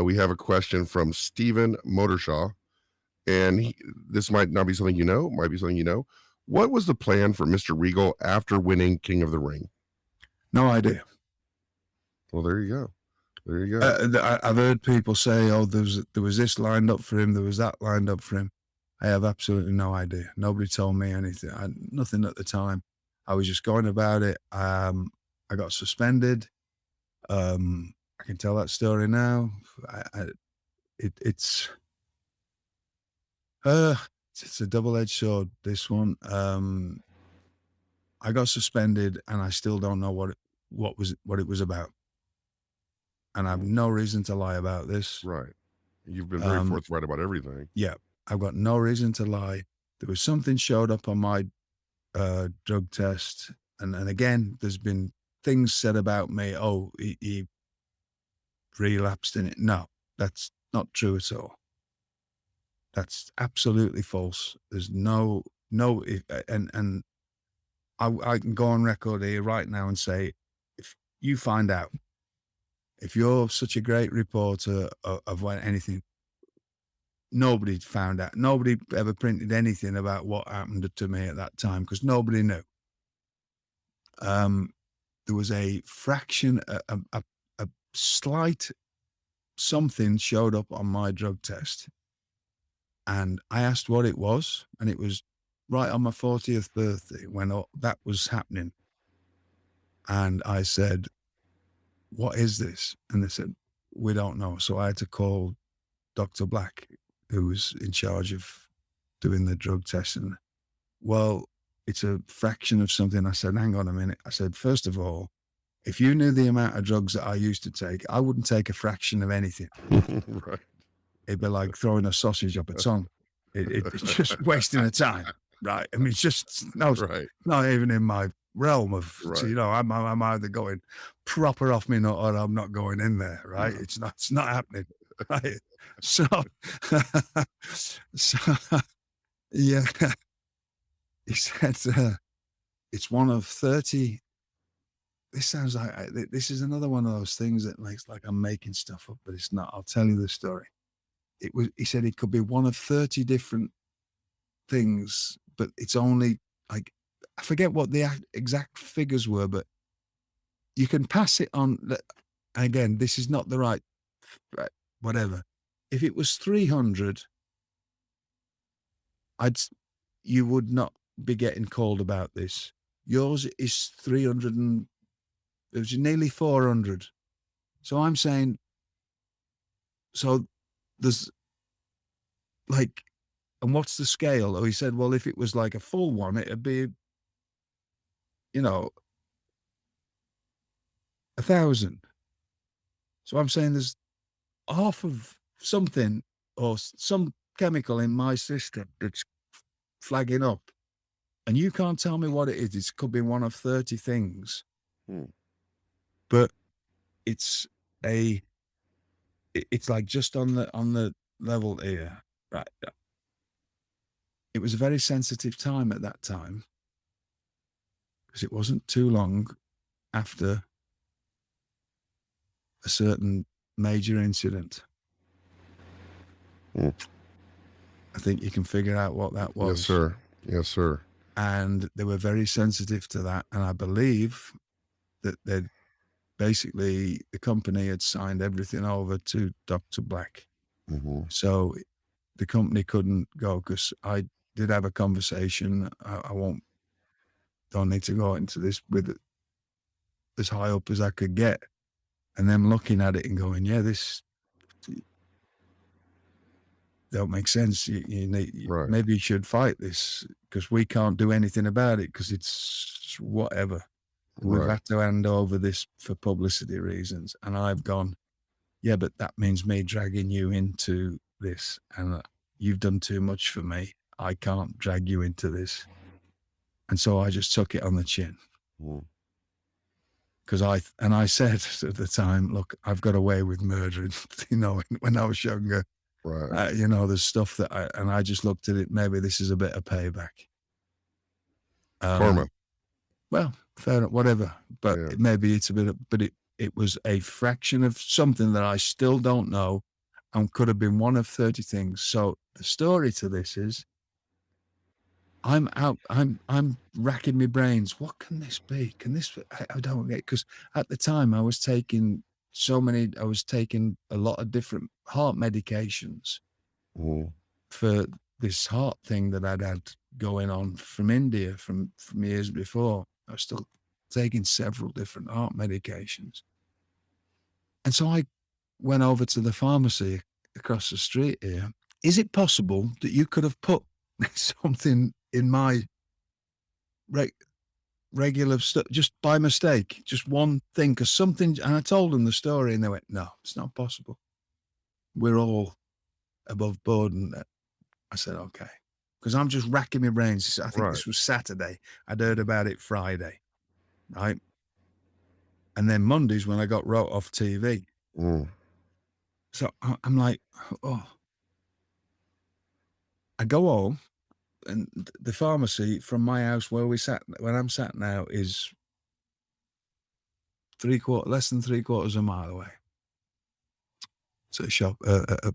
We have a question from Stephen Motorshaw, and this might not be something you know, might be something you know. What was the plan for Mr. Regal after winning King of the Ring? No idea. Well, there you go. There you go. I've heard people say, "Oh, there was this lined up for him, there was that lined up for him." I have absolutely no idea. Nobody told me anything. Nothing at the time. I was just going about it. I got suspended. I can tell that story now. It's it's a double-edged sword. This one. I got suspended, and I still don't know what it was about. And I have no reason to lie about this. Right. You've been very forthright about everything. Yeah, I've got no reason to lie. There was something showed up on my drug test, and again, there's been things said about me. Oh, he relapsed in it. No, that's not true at all. That's absolutely false. There's no, and I can go on record here right now and say, if you find out, if you're such a great reporter of anything, nobody found out. Nobody ever printed anything about what happened to me at that time because nobody knew. There was a fraction, a slight something showed up on my drug test. And I asked what it was, and it was right on my 40th birthday when that was happening. And I said, "What is this?" And they said, "We don't know." So I had to call Dr. Black, who was in charge of doing the drug testing. Well, it's a fraction of something. I said, "Hang on a minute." I said, "First of all, if you knew the amount of drugs that I used to take, I wouldn't take a fraction of anything." Right. It'd be like throwing a sausage up a tongue. It's just wasting of time, right? I mean, it's just Right. not even in my realm of, Right. so, I'm either going proper off me nut or I'm not going in there, right? Yeah. It's not happening, right? So, yeah, he said, it's one of 30. This sounds like, this is another one of those things that makes like I'm making stuff up, but it's not. I'll tell you the story. He said it could be one of 30 different things, but it's only like, I forget what the exact figures were, but you can pass it on. Again, this is not the right, whatever. If it was 300, you would not be getting called about this. Yours is 300 and it was nearly 400. So I'm saying, so there's like, and what's the scale? Oh, he said, well, if it was like a full one, it'd be, 1,000. So I'm saying there's half of something or some chemical in my system that's flagging up. And you can't tell me what it is. It could be one of 30 things. But it's like just on the level here. Right. It was a very sensitive time at that time because it wasn't too long after a certain major incident. I think you can figure out what that was. Yes, sir. Yes, sir. And they were very sensitive to that. And I believe that basically the company had signed everything over to Dr. Black. So the company couldn't go because I did have a conversation. I don't need to go into this with as high up as I could get. And them looking at it and going, yeah, this don't make sense. Right. Maybe you should fight this because we can't do anything about it because it's whatever. We've had to hand over this for publicity reasons. And I've gone, yeah, but that means me dragging you into this. And you've done too much for me. I can't drag you into this. And so I just took it on the chin. Because I said at the time, look, I've got away with murdering, when I was younger. Right. There's stuff that I just looked at it, maybe this is a bit of payback. Karma. Well, fair enough, whatever. But maybe it's a bit of, but It was a fraction of something that I still don't know and could have been one of 30 things. So the story to this is I'm racking my brains. What can this be? Can this be? I don't get, because at the time I was taking a lot of different heart medications Mhm. for this heart thing that I'd had going on from India from years before. I was still taking several different heart medications. And so I went over to the pharmacy across the street here. Is it possible that you could have put something in my regular stuff just by mistake, just one thing? Because something, and I told them the story and they went, no, it's not possible. We're all above board. And I said, okay. Because I'm just racking my brains. I think Right. this was Saturday. I'd heard about it Friday, right? And then Monday's when I got wrote off TV. Mm. So I'm like, oh. I go home, and the pharmacy from my house where I'm sat now is less than 3/4 of a mile away. It's a shop, a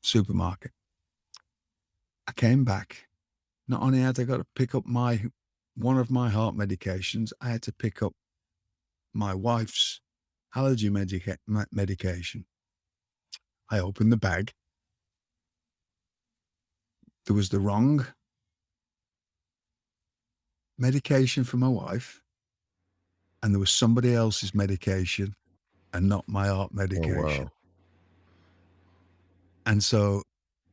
supermarket. I came back. Not only had I got to pick up one of my heart medications, I had to pick up my wife's allergy medication. I opened the bag. There was the wrong medication for my wife, and there was somebody else's medication and not my heart Oh, medication. wow. And so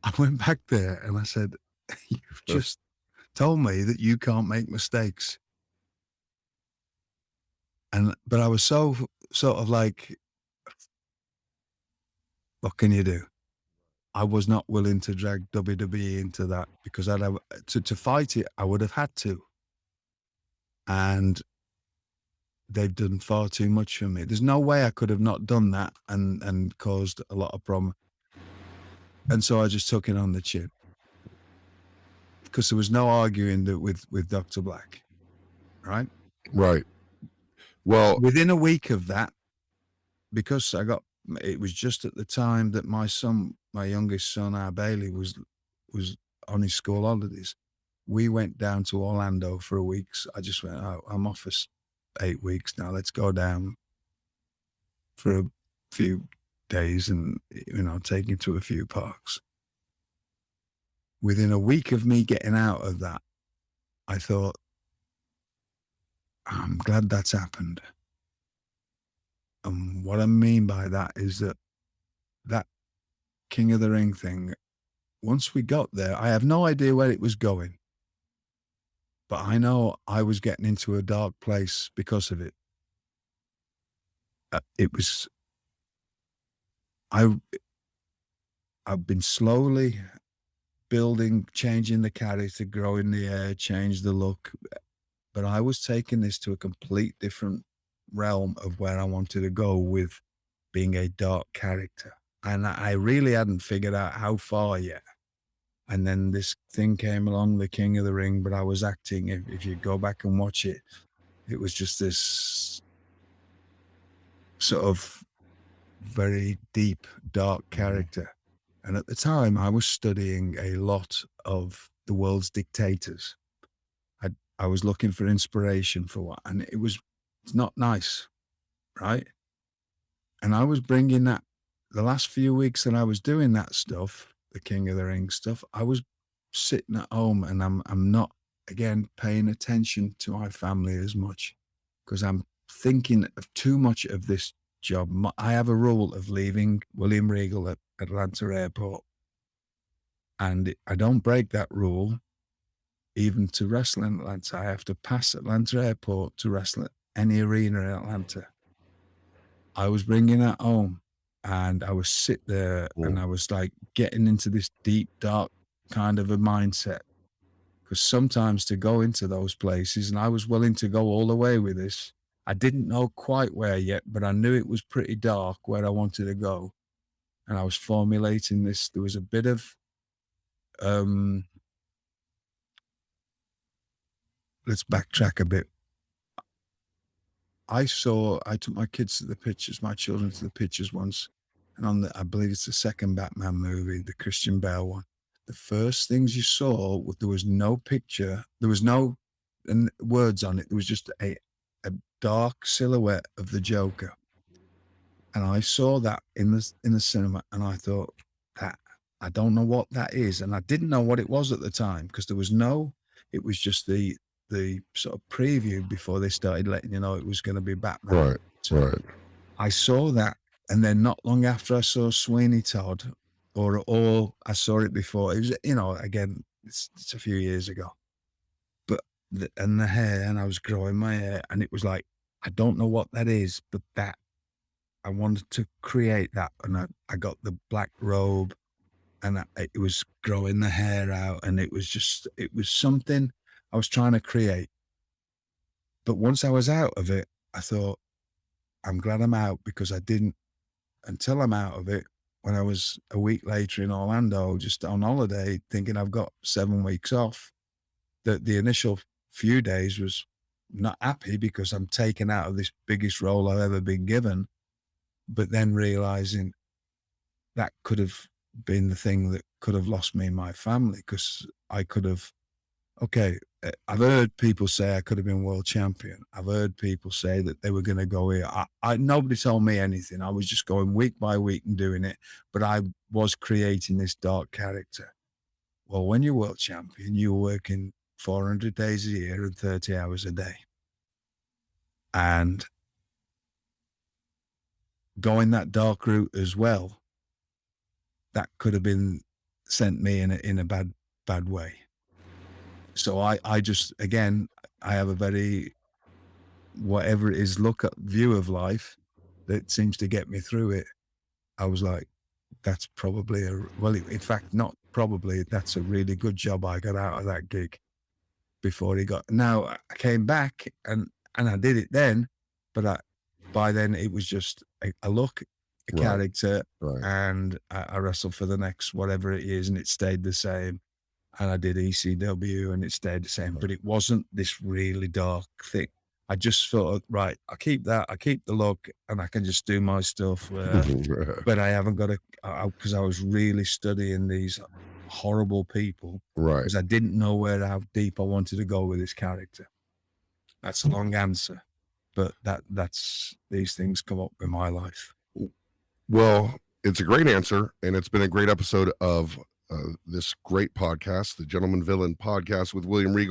I went back there and I said, "You've just told me that you can't make mistakes." But I was so sort of like, what can you do? I was not willing to drag WWE into that because to fight it, I would have had to. And they've done far too much for me. There's no way I could have not done that and caused a lot of problem. And so I just took it on the chin because there was no arguing that with Dr. Black, right? Right. Well, Within a week of that, because it was just at the time that my youngest son, our Bailey, was on his school holidays. We went down to Orlando for a week. So I just went, oh, I'm off for 8 weeks now. Let's go down for a few days and, take him to a few parks. Within a week of me getting out of that, I thought, I'm glad that's happened. And what I mean by that is that King of the Ring thing, once we got there, I have no idea where it was going, but I know I was getting into a dark place because of it. It was, I, I've been slowly building, changing the character, growing the hair, change the look, but I was taking this to a complete different realm of where I wanted to go with being a dark character. And I really hadn't figured out how far yet. And then this thing came along, the King of the Ring, but I was acting. If you go back and watch it, it was just this sort of very deep, dark character. And at the time, I was studying a lot of the world's dictators. I was looking for inspiration for what, and it's not nice, right? And I was bringing that the last few weeks that I was doing that stuff, the King of the Ring stuff, I was sitting at home and I'm not, again, paying attention to my family as much because I'm thinking of too much of this job. I have a rule of leaving William Regal at Atlanta Airport, and I don't break that rule even to wrestle in Atlanta. I have to pass Atlanta Airport to wrestle at any arena in Atlanta. I was bringing that home and I was sit there and I was like getting into this deep, dark kind of a mindset. Because sometimes to go into those places, and I was willing to go all the way with this, I didn't know quite where yet, but I knew it was pretty dark where I wanted to go. And I was formulating this. There was a bit of, let's backtrack a bit. I took my kids to the pictures, my children to the pictures once, and I believe it's the second Batman movie, the Christian Bale one. The first things you saw, there was no picture, there was no words on it. There was just a dark silhouette of the Joker. And I saw that in the cinema, and I thought, that I don't know what that is, and I didn't know what it was at the time because there was no. It was just the sort of preview before they started letting you know it was going to be Batman. Right. So Right. I saw that, and then not long after I saw Sweeney Todd, or I saw it before. It was, again, it's a few years ago, but the hair, and I was growing my hair, and it was like, I don't know what that is, but that I wanted to create that, and I got the black robe, and it was growing the hair out, and it was something I was trying to create. But once I was out of it, I thought, I'm glad I'm out, because I didn't, until I'm out of it, when I was a week later in Orlando, just on holiday, thinking I've got 7 weeks off, the initial few days was not happy because I'm taken out of this biggest role I've ever been given. But then realizing that could have been the thing that could have lost me and my family, because I could have, I've heard people say I could have been world champion. I've heard people say that they were going to go here. Nobody told me anything. I was just going week by week and doing it, but I was creating this dark character. Well, when you're world champion, you're working 400 days a year and 30 hours a day. And going that dark route as well, that could have been sent me in a bad way. So I just, again, I have a very, whatever it is, view of life that seems to get me through it. I was like, that's probably in fact, not probably, that's a really good job I got out of that gig before he got. Now I came back and I did it then, but by then it was just a look, a Right. character, Right. and I wrestled for the next whatever it is, and it stayed the same. And I did ECW, and it stayed the same. But it wasn't this really dark thing. I just thought, right, I keep that, I keep the look, and I can just do my stuff. But I haven't got to, because I was really studying these horrible people, Right. because I didn't know how deep I wanted to go with this character. That's a long answer, but that's these things come up in my life. Well, it's a great answer, and it's been a great episode of this great podcast, the Gentleman Villain Podcast with William Regal.